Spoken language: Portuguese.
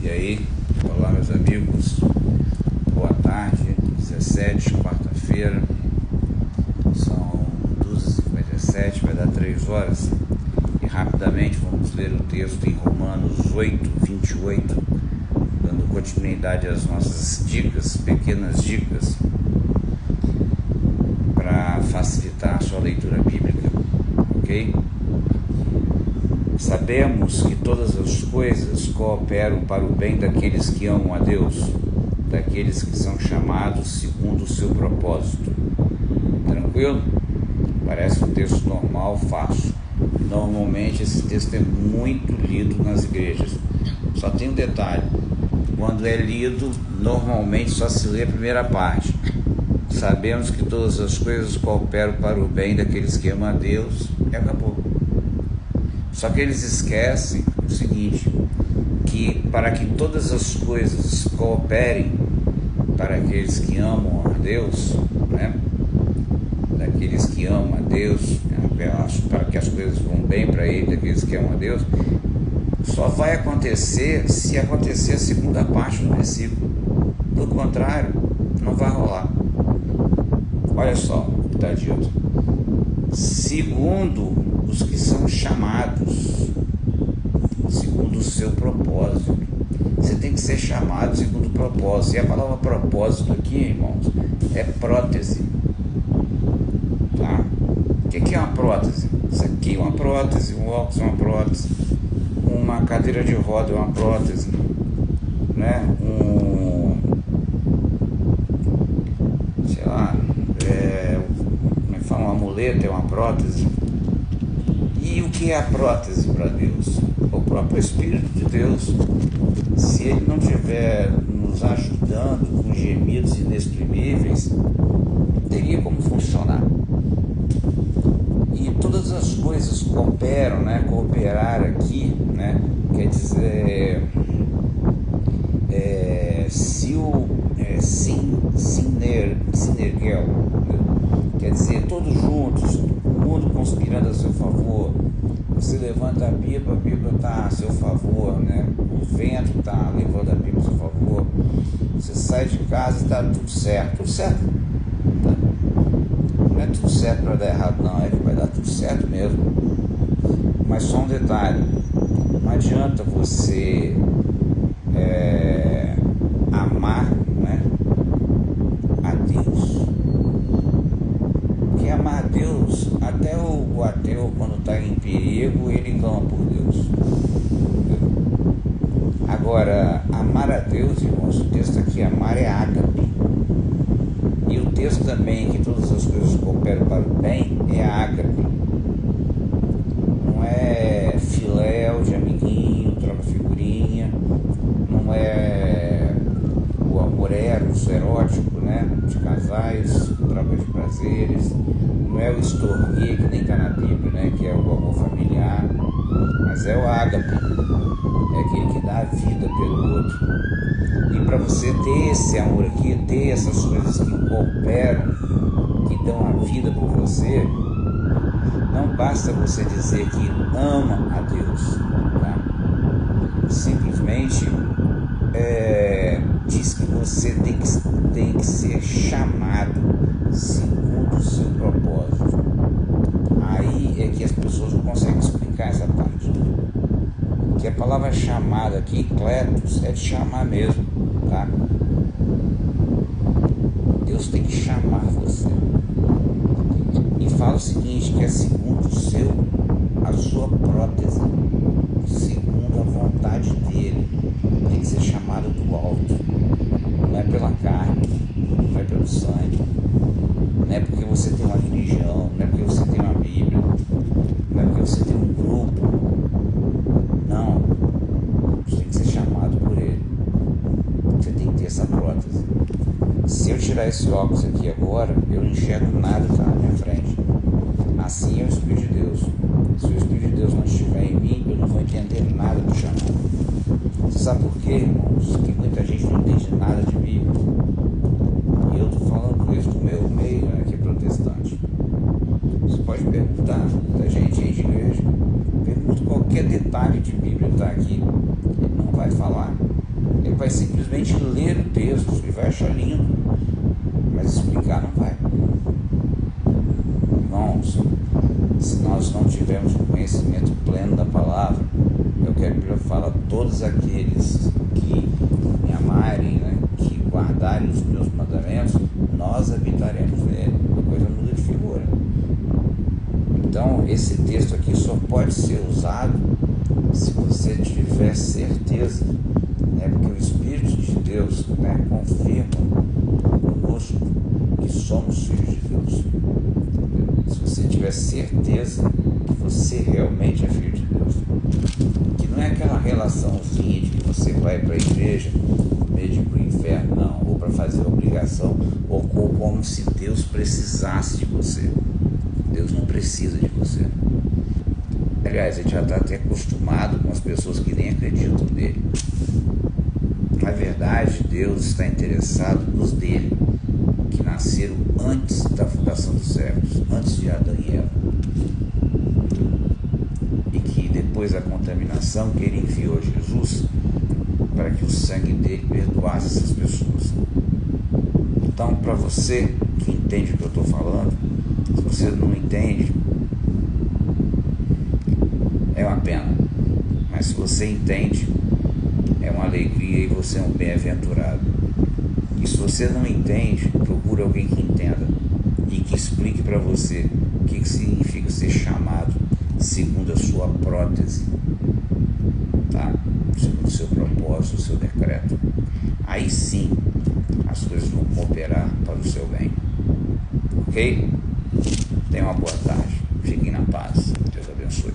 E aí, olá meus amigos, boa tarde, 17, quarta-feira, são 12h57, vai dar 3 horas, e rapidamente vamos ler o texto em Romanos 8:28, dando continuidade às nossas dicas, pequenas dicas, para facilitar a sua leitura bíblica, ok? Sabemos que todas as coisas cooperam para o bem daqueles que amam a Deus, daqueles que são chamados segundo o seu propósito. Tranquilo? Parece um texto normal, fácil. Normalmente esse texto é muito lido nas igrejas. Só tem um detalhe: quando é lido, normalmente só se lê a primeira parte. Sabemos que todas as coisas cooperam para o bem daqueles que amam a Deus, e acabou. Só que eles esquecem o seguinte, que para que todas as coisas cooperem para aqueles que amam a Deus, né? Daqueles que amam a Deus, para que as coisas vão bem para ele, daqueles que amam a Deus, só vai acontecer se acontecer a segunda parte do versículo. Do contrário, não vai rolar. Olha só o que está dito: segundo os que são chamados segundo o seu propósito. Você tem que ser chamado segundo o propósito. E a palavra propósito aqui, irmãos, é prótese. Tá? O que é uma prótese? Isso aqui é uma prótese, um óculos é uma prótese, uma cadeira de roda é uma prótese, né? Sei lá, como é que fala? Uma muleta é uma prótese. E o que é a prótese para Deus? O próprio Espírito de Deus. Se Ele não estiver nos ajudando com gemidos inexprimíveis, teria como funcionar. E todas as coisas cooperam, né? Cooperar aqui, né? Quer dizer, sinergel, quer dizer, todos juntos, o mundo conspirando a seu favor. Você levanta a pipa está a seu favor, né? O vento está levando a pipa a seu favor. Você sai de casa e está tudo certo. Tudo certo? Não é tudo certo para dar errado, não. É que vai dar tudo certo mesmo. Mas só um detalhe: não adianta você amar, né, a Deus. Porque amar a Deus, até o ateu, quando está em perigo, ele clama por Deus. Agora, amar a Deus, irmãos, o texto aqui, amar é ágape. E o texto também, que todas as coisas cooperam para o bem, é ágape. Não é filéu de amiguinho, troca figurinha, não é o amor eros, erótico, né, de casais, troca de prazeres, não é o estorguia que nem está na Bíblia, né, que é o amor familiar, mas é o ágape, é aquele que dá a vida pelo outro. E para você ter esse amor aqui, ter essas coisas que cooperam, que dão a vida por você, não basta você dizer que ama a Deus, tá? Simplesmente diz que você tem que ser chamado segundo o seu propósito. Aí é que as pessoas não conseguem explicar essa parte. Que a palavra chamada aqui, kletos, é de chamar mesmo, tá? Deus tem que chamar você. E fala o seguinte, que é segundo a sua prótese, segundo a vontade dele. Tem que ser chamado do alto. Não é pela carne, não é pelo sangue, não é porque você tem uma religião, não é porque você tem uma Bíblia, não é porque você tem um grupo. Não, você tem que ser chamado por ele. Você tem que ter essa prótese. Se eu tirar esse óculos aqui agora, eu não enxergo nada que está na minha frente. Assim é o Espírito de Deus. Se o Espírito de Deus não estiver em mim, eu não vou entender nada do chamado. Você sabe por quê, irmãos? Que muita gente não entende nada de Bíblia. E eu estou falando isso do meu meio, né, que é protestante. Você pode perguntar da gente aí de igreja. Pergunta qualquer detalhe de Bíblia, está aqui. Ele não vai falar. vai simplesmente ler o texto e vai achar lindo, mas explicar não vai. Irmãos, se nós não tivermos o conhecimento pleno da palavra, eu quero que eu fale a todos aqueles que me amarem, né, que guardarem os meus mandamentos, nós habitaremos nele. A coisa muda de figura. Então, esse texto aqui só pode ser usado se você tiver certeza, né, porque o Espírito de Deus, né, confirma conosco que somos filhos de Deus. Se você tiver certeza que você realmente é filho de Deus, que não é aquela relaçãozinha de que você vai para a igreja meio de para o inferno, não, ou para fazer obrigação, ou como se Deus precisasse de você. Deus não precisa de você. Aliás, a gente já está até acostumado com as pessoas que nem acreditam nele. Na verdade, Deus está interessado nos dele, que nasceram antes da fundação dos séculos, antes de Adão e Eva. E que depois da contaminação, que ele enviou Jesus para que o sangue dele perdoasse essas pessoas. Então, para você que entende o que eu estou falando, se você não entende, é uma pena. Mas se você entende, é uma alegria e você é um bem-aventurado. E se você não entende, procure alguém que entenda e que explique para você o que significa ser chamado segundo a sua prótese, tá? Segundo o seu propósito, o seu decreto. Aí sim as coisas vão cooperar para o seu bem. Ok? Tenha uma boa tarde. Fiquem na paz. Deus abençoe.